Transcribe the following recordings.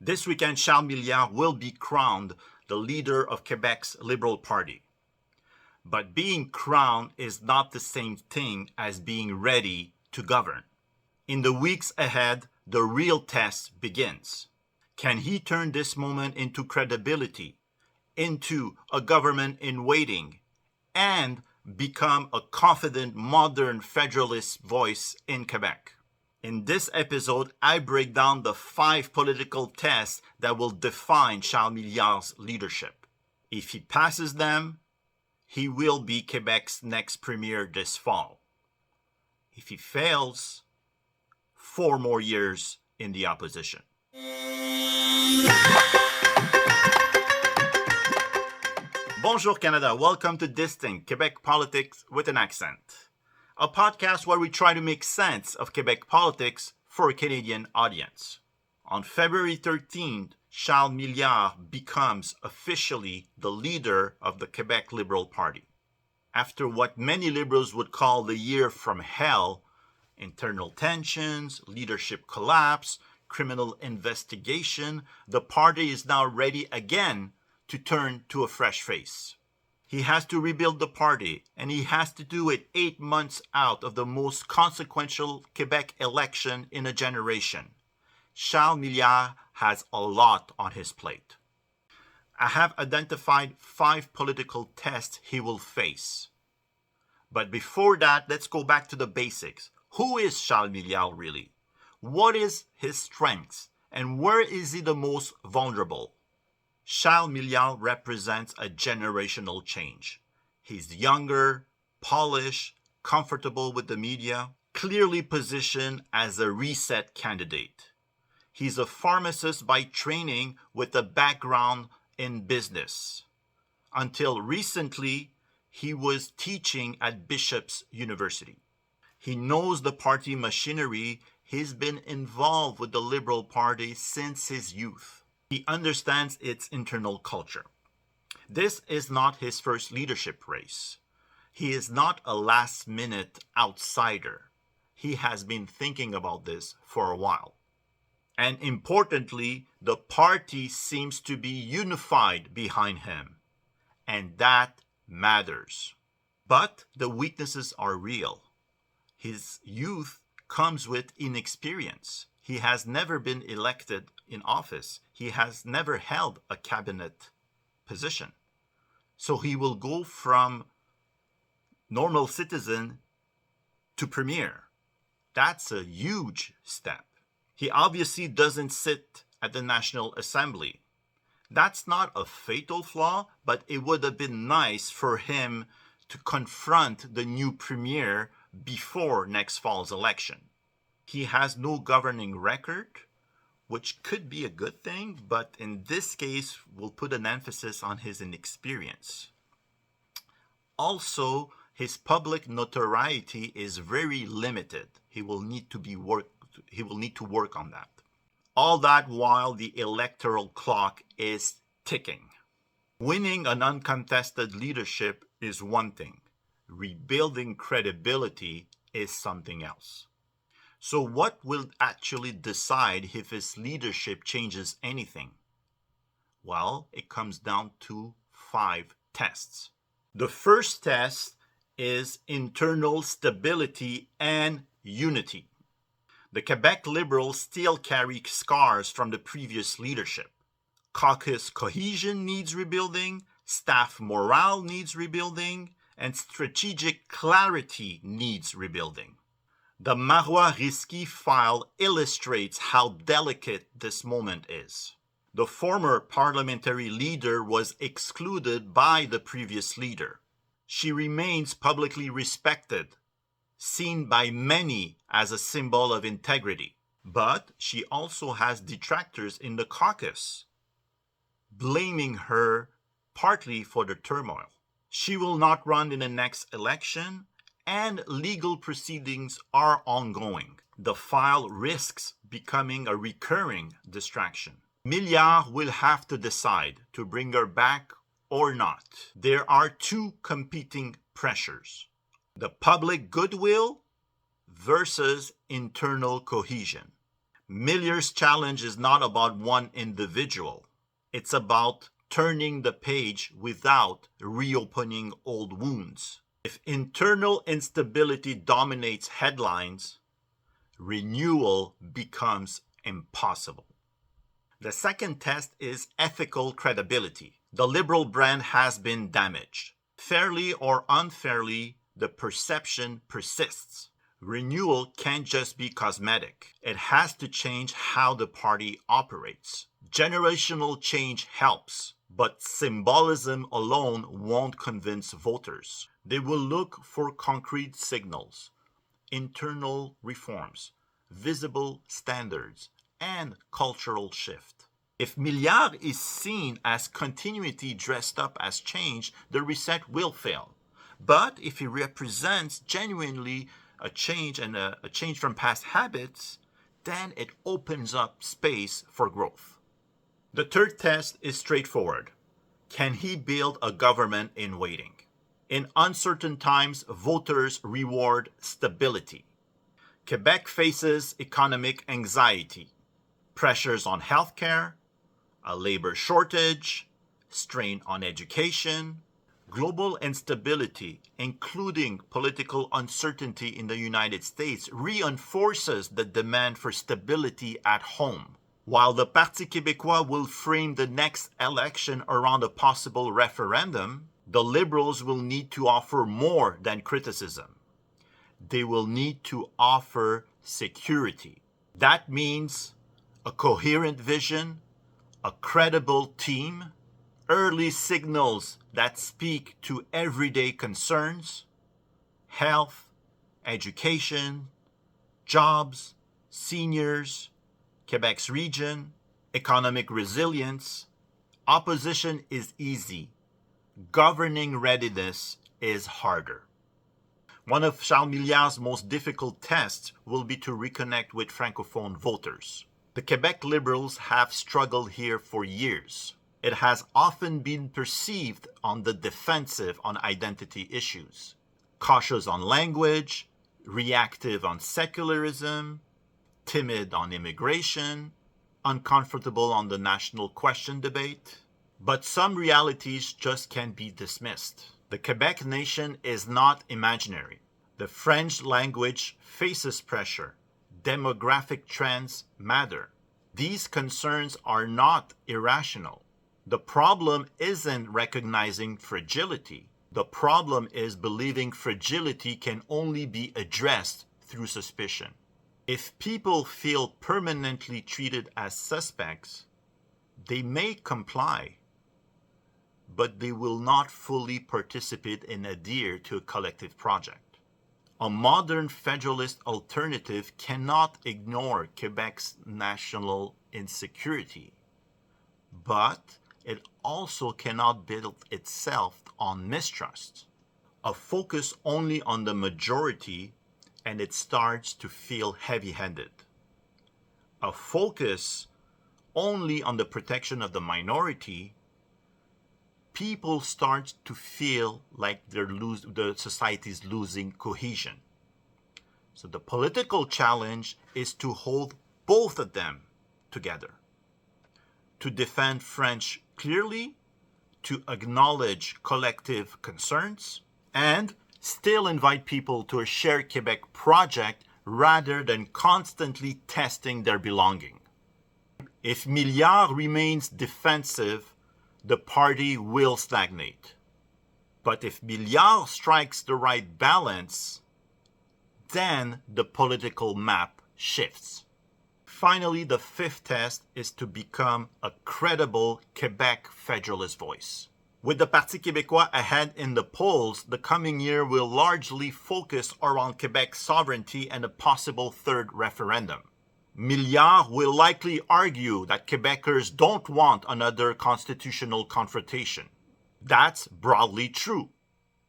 This weekend, Charles Milliard will be crowned the leader of Quebec's Liberal Party. But being crowned is not the same thing as being ready to govern. In the weeks ahead, the real test begins. Can he turn this moment into credibility, into a government in waiting, and become a confident, modern Federalist voice in Quebec? In this episode, I break down the 5 political tests that will define Charles Milliard's leadership. If he passes them, he will be Quebec's next premier this fall. If he fails, 4 more years in the opposition. Bonjour Canada, welcome to Distinct, Quebec Politics with an Accent. A podcast where we try to make sense of Quebec politics for a Canadian audience. On February 13th, Charles Milliard becomes officially the leader of the Quebec Liberal Party. After what many Liberals would call the year from hell, internal tensions, leadership collapse, criminal investigation, the party is now ready again to turn to a fresh face. He has to rebuild the party, and he has to do it 8 months out of the most consequential Quebec election in a generation. Charles Milliard has a lot on his plate. I have identified 5 political tests he will face. But before that, let's go back to the basics. Who is Charles Milliard really? What is his strengths? And where is he the most vulnerable? Charles Milliard represents a generational change. He's younger, polished, comfortable with the media, clearly positioned as a reset candidate. He's a pharmacist by training with a background in business. Until recently, he was teaching at Bishop's University. He knows the party machinery. He's been involved with the Liberal Party since his youth. He understands its internal culture. This is not his first leadership race. He is not a last-minute outsider. He has been thinking about this for a while. And importantly, the party seems to be unified behind him. And that matters. But the weaknesses are real. His youth comes with inexperience. He has never been elected in office. He has never held a cabinet position. So he will go from normal citizen to premier. That's a huge step. He obviously doesn't sit at the National Assembly. That's not a fatal flaw, but it would have been nice for him to confront the new premier before next fall's election. He has no governing record, which could be a good thing, but in this case, we'll put an emphasis on his inexperience. Also, his public notoriety is very limited. He will need to work on that. All that while the electoral clock is ticking. Winning an uncontested leadership is one thing. Rebuilding credibility is something else. So what will actually decide if his leadership changes anything? Well, it comes down to 5 tests. The first test is internal stability and unity. The Quebec Liberals still carry scars from the previous leadership. Caucus cohesion needs rebuilding, staff morale needs rebuilding, and strategic clarity needs rebuilding. The Marois-Risky file illustrates how delicate this moment is. The former parliamentary leader was excluded by the previous leader. She remains publicly respected, seen by many as a symbol of integrity. But she also has detractors in the caucus, blaming her partly for the turmoil. She will not run in the next election, and legal proceedings are ongoing. The file risks becoming a recurring distraction. Milliard will have to decide to bring her back or not. There are 2 competing pressures: the public goodwill versus internal cohesion. Milliard's challenge is not about one individual. It's about turning the page without reopening old wounds. If internal instability dominates headlines, renewal becomes impossible. The second test is ethical credibility. The Liberal brand has been damaged. Fairly or unfairly, the perception persists. Renewal can't just be cosmetic. It has to change how the party operates. Generational change helps, but symbolism alone won't convince voters. They will look for concrete signals, internal reforms, visible standards, and cultural shift. If Milliard is seen as continuity dressed up as change, the reset will fail. But if he represents genuinely a change and a change from past habits, then it opens up space for growth. The third test is straightforward. Can he build a government in waiting? In uncertain times, voters reward stability. Quebec faces economic anxiety, pressures on healthcare, a labor shortage, strain on education. Global instability, including political uncertainty in the United States, reinforces the demand for stability at home. While the Parti Québécois will frame the next election around a possible referendum, the Liberals will need to offer more than criticism. They will need to offer security. That means a coherent vision, a credible team, early signals that speak to everyday concerns, health, education, jobs, seniors, Quebec's region, economic resilience. Opposition is easy. Governing readiness is harder. One of Charles Milliard's most difficult tests will be to reconnect with Francophone voters. The Quebec Liberals have struggled here for years. It has often been perceived on the defensive on identity issues, cautious on language, reactive on secularism, timid on immigration, uncomfortable on the national question debate. But some realities just can't be dismissed. The Quebec nation is not imaginary. The French language faces pressure. Demographic trends matter. These concerns are not irrational. The problem isn't recognizing fragility. The problem is believing fragility can only be addressed through suspicion. If people feel permanently treated as suspects, they may comply, but they will not fully participate and adhere to a collective project. A modern Federalist alternative cannot ignore Quebec's national insecurity, but it also cannot build itself on mistrust. A focus only on the majority and it starts to feel heavy-handed. A focus only on the protection of the minority, people start to feel like the society is losing cohesion. So the political challenge is to hold both of them together. To defend French clearly, to acknowledge collective concerns, and still invite people to a shared Quebec project rather than constantly testing their belonging. If Milliard remains defensive, the party will stagnate. But if Milliard strikes the right balance, then the political map shifts. Finally, the fifth test is to become a credible Quebec Federalist voice. With the Parti Québécois ahead in the polls, the coming year will largely focus around Quebec's sovereignty and a possible third referendum. Milliard will likely argue that Quebecers don't want another constitutional confrontation. That's broadly true.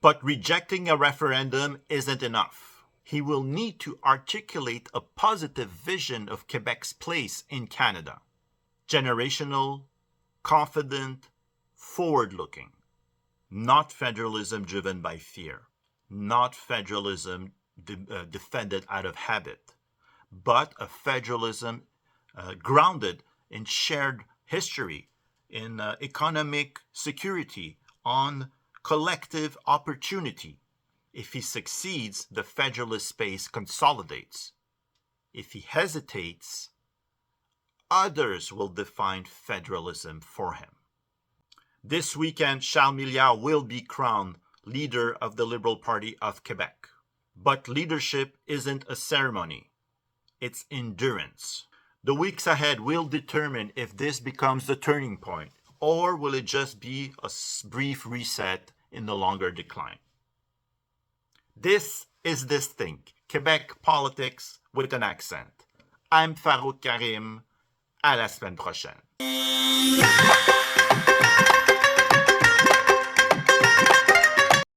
But rejecting a referendum isn't enough. He will need to articulate a positive vision of Quebec's place in Canada. Generational, confident, forward-looking. Not federalism driven by fear. Not federalism defended out of habit. But a federalism grounded in shared history, in economic security, on collective opportunity. If he succeeds, the Federalist space consolidates. If he hesitates, others will define federalism for him. This weekend, Charles Milliard will be crowned leader of the Liberal Party of Quebec. But leadership isn't a ceremony. It's endurance. The weeks ahead will determine if this becomes the turning point, or will it just be a brief reset in the longer decline. This is Distinct, Quebec Politics with an Accent. I'm Farouk Karim. À la semaine prochaine.